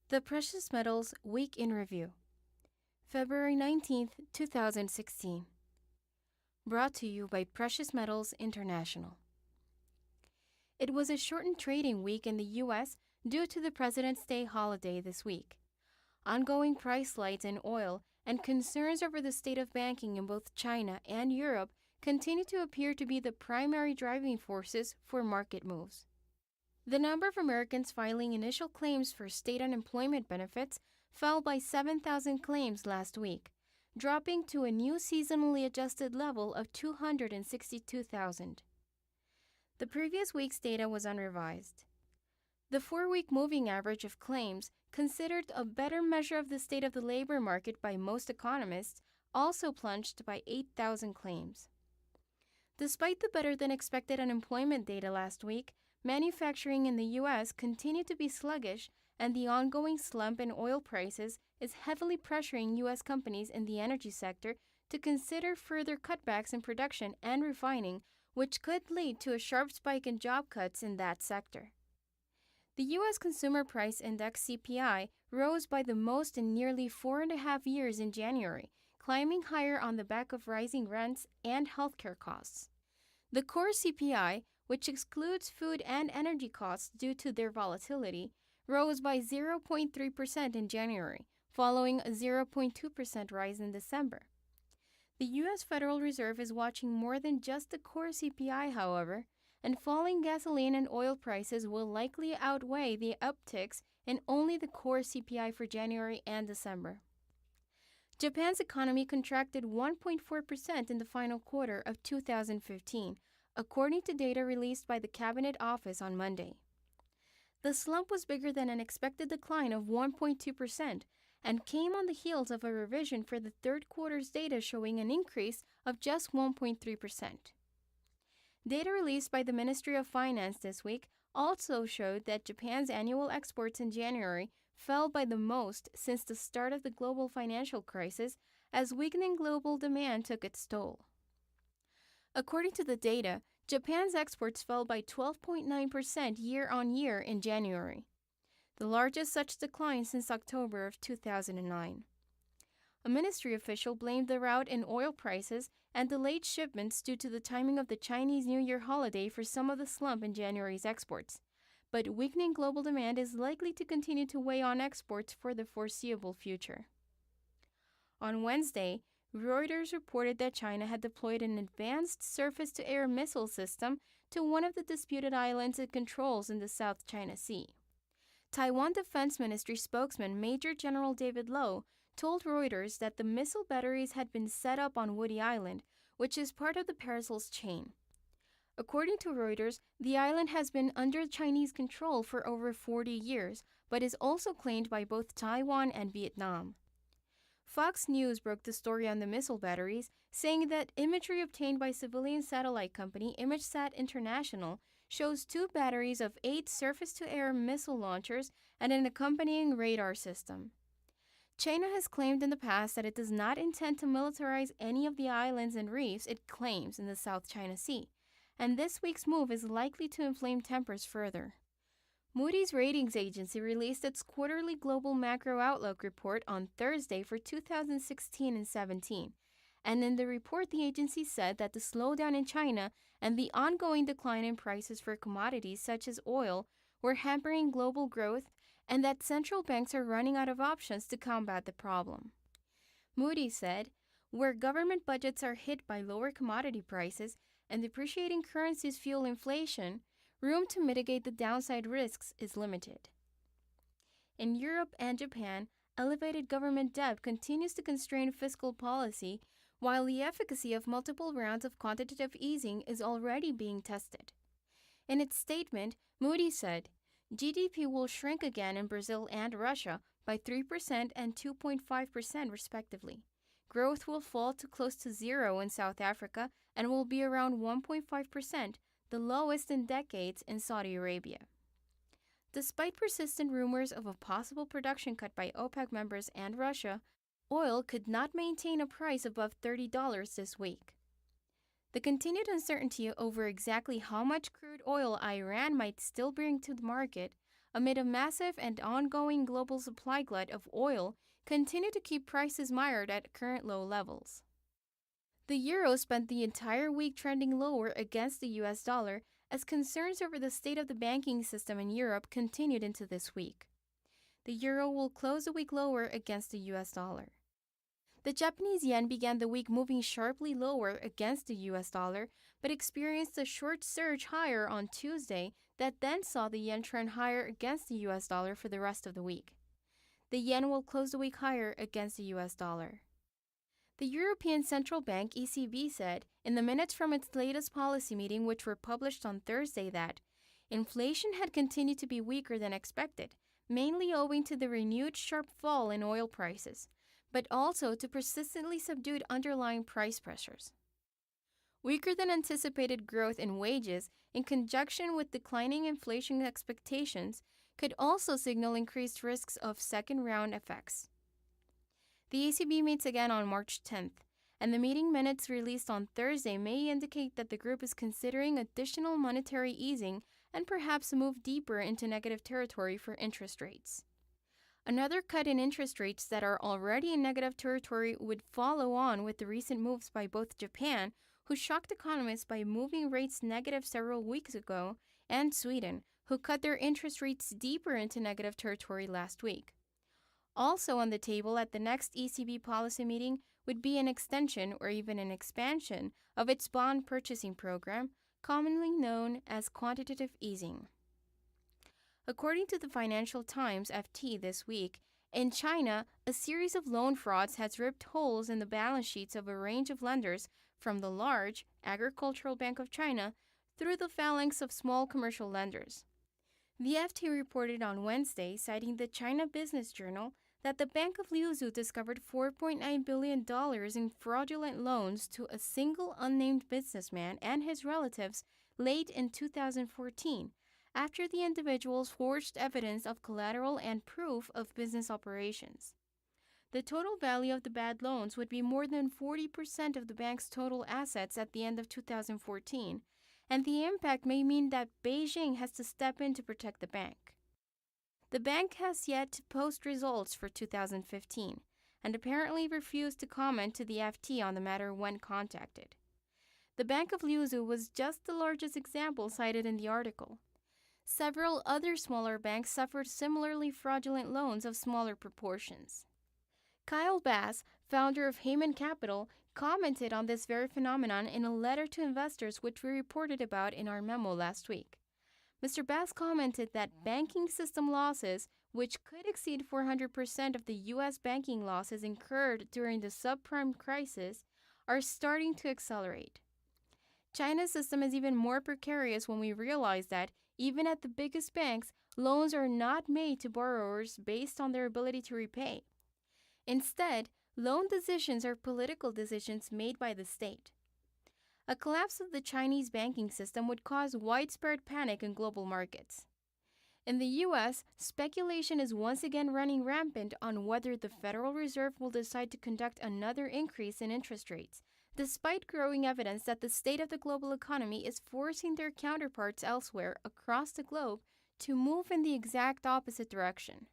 The Precious Metals Week in Review, February 19th, 2016. Brought to you by Precious Metals International. It was a shortened trading week in the U.S. due to the President's Day holiday this week. Ongoing price slides in oil and concerns over the state of banking in both China and Europe continue to appear to be the primary driving forces for market moves. The number of Americans filing initial claims for state unemployment benefits fell by 7,000 claims last week, dropping to a new seasonally adjusted level of 262,000. The previous week's data was unrevised. The 4-week moving average of claims, considered a better measure of the state of the labor market by most economists, also plunged by 8,000 claims. Despite the better-than-expected unemployment data last week, manufacturing in the U.S. continued to be sluggish, and the ongoing slump in oil prices is heavily pressuring U.S. companies in the energy sector to consider further cutbacks in production and refining, which could lead to a sharp spike in job cuts in that sector. The U.S. Consumer Price Index (CPI) rose by the most in nearly 4.5 years in January, climbing higher on the back of rising rents and healthcare costs. The core CPI, which excludes food and energy costs due to their volatility, rose by 0.3% in January, following a 0.2% rise in December. The U.S. Federal Reserve is watching more than just the core CPI, however, and falling gasoline and oil prices will likely outweigh the upticks in only the core CPI for January and December. Japan's economy contracted 1.4% in the final quarter of 2015, according to data released by the Cabinet Office on Monday. The slump was bigger than an expected decline of 1.2% and came on the heels of a revision for the third quarter's data showing an increase of just 1.3%. Data released by the Ministry of Finance this week also showed that Japan's annual exports in January fell by the most since the start of the global financial crisis, as weakening global demand took its toll. According to the data, Japan's exports fell by 12.9% year-on-year in January, the largest such decline since October of 2009. A ministry official blamed the rout in oil prices and delayed shipments due to the timing of the Chinese New Year holiday for some of the slump in January's exports, but weakening global demand is likely to continue to weigh on exports for the foreseeable future. On Wednesday, Reuters reported that China had deployed an advanced surface-to-air missile system to one of the disputed islands it controls in the South China Sea. Taiwan Defense Ministry spokesman Major General David Low told Reuters that the missile batteries had been set up on Woody Island, which is part of the Parasols chain. According to Reuters, the island has been under Chinese control for over 40 years, but is also claimed by both Taiwan and Vietnam. Fox News broke the story on the missile batteries, saying that imagery obtained by civilian satellite company ImageSat International shows 2 batteries of 8 surface-to-air missile launchers and an accompanying radar system. China has claimed in the past that it does not intend to militarize any of the islands and reefs it claims in the South China Sea, and this week's move is likely to inflame tempers further. Moody's ratings agency released its quarterly global macro outlook report on Thursday for 2016 and 17, and in the report the agency said that the slowdown in China and the ongoing decline in prices for commodities such as oil were hampering global growth and that central banks are running out of options to combat the problem. Moody's said, where government budgets are hit by lower commodity prices and depreciating currencies fuel inflation, room to mitigate the downside risks is limited. In Europe and Japan, elevated government debt continues to constrain fiscal policy, while the efficacy of multiple rounds of quantitative easing is already being tested. In its statement, Moody's said, GDP will shrink again in Brazil and Russia by 3% and 2.5% respectively. Growth will fall to close to zero in South Africa and will be around 1.5%, the lowest in decades in Saudi Arabia. Despite persistent rumors of a possible production cut by OPEC members and Russia, oil could not maintain a price above $30 this week. The continued uncertainty over exactly how much crude oil Iran might still bring to the market amid a massive and ongoing global supply glut of oil, continue to keep prices mired at current low levels. The euro spent the entire week trending lower against the US dollar as concerns over the state of the banking system in Europe continued into this week. The euro will close the week lower against the US dollar. The Japanese yen began the week moving sharply lower against the US dollar, but experienced a short surge higher on Tuesday that then saw the yen trend higher against the US dollar for the rest of the week. The yen will close the week higher against the US dollar. The European Central Bank (ECB) said in the minutes from its latest policy meeting, which were published on Thursday, that inflation had continued to be weaker than expected, mainly owing to the renewed sharp fall in oil prices, but also to persistently subdued underlying price pressures. Weaker than anticipated growth in wages, in conjunction with declining inflation expectations, could also signal increased risks of second-round effects. The ECB meets again on March 10th, and the meeting minutes released on Thursday may indicate that the group is considering additional monetary easing and perhaps a move deeper into negative territory for interest rates. Another cut in interest rates that are already in negative territory would follow on with the recent moves by both Japan, who shocked economists by moving rates negative several weeks ago, and Sweden, who cut their interest rates deeper into negative territory last week. Also on the table at the next ECB policy meeting would be an extension or even an expansion of its bond purchasing program, commonly known as quantitative easing. According to the Financial Times (FT) this week, in China, a series of loan frauds has ripped holes in the balance sheets of a range of lenders, from the large Agricultural Bank of China through the phalanx of small commercial lenders. The FT reported on Wednesday, citing the China Business Journal, that the Bank of Liuzhu discovered $4.9 billion in fraudulent loans to a single unnamed businessman and his relatives late in 2014, after the individuals forged evidence of collateral and proof of business operations. The total value of the bad loans would be more than 40% of the bank's total assets at the end of 2014, and the impact may mean that Beijing has to step in to protect the bank. The bank has yet to post results for 2015 and apparently refused to comment to the FT on the matter when contacted. The Bank of Liuzhu was just the largest example cited in the article. Several other smaller banks suffered similarly fraudulent loans of smaller proportions. Kyle Bass, founder of Heyman Capital, commented on this very phenomenon in a letter to investors which we reported about in our memo last week. Mr. Bass commented that banking system losses, which could exceed 400% of the U.S. banking losses incurred during the subprime crisis, are starting to accelerate. China's system is even more precarious when we realize that, even at the biggest banks, loans are not made to borrowers based on their ability to repay. Instead, loan decisions are political decisions made by the state. A collapse of the Chinese banking system would cause widespread panic in global markets. In the U.S., speculation is once again running rampant on whether the Federal Reserve will decide to conduct another increase in interest rates, despite growing evidence that the state of the global economy is forcing their counterparts elsewhere across the globe to move in the exact opposite direction.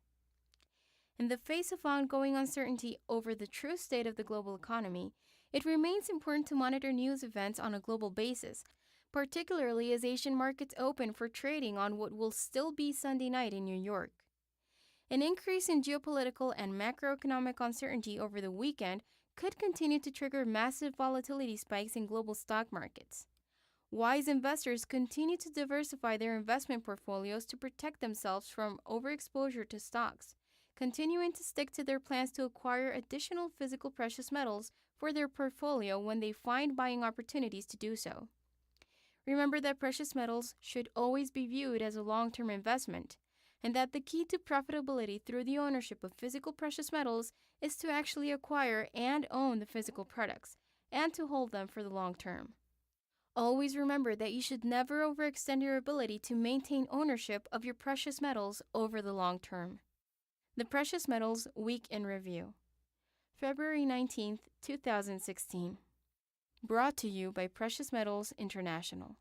In the face of ongoing uncertainty over the true state of the global economy, it remains important to monitor news events on a global basis, particularly as Asian markets open for trading on what will still be Sunday night in New York. An increase in geopolitical and macroeconomic uncertainty over the weekend could continue to trigger massive volatility spikes in global stock markets. Wise investors continue to diversify their investment portfolios to protect themselves from overexposure to stocks, continuing to stick to their plans to acquire additional physical precious metals for their portfolio when they find buying opportunities to do so. Remember that precious metals should always be viewed as a long-term investment, and that the key to profitability through the ownership of physical precious metals is to actually acquire and own the physical products, and to hold them for the long term. Always remember that you should never overextend your ability to maintain ownership of your precious metals over the long term. The Precious Metals Week in Review, February 19, 2016. Brought to you by Precious Metals International.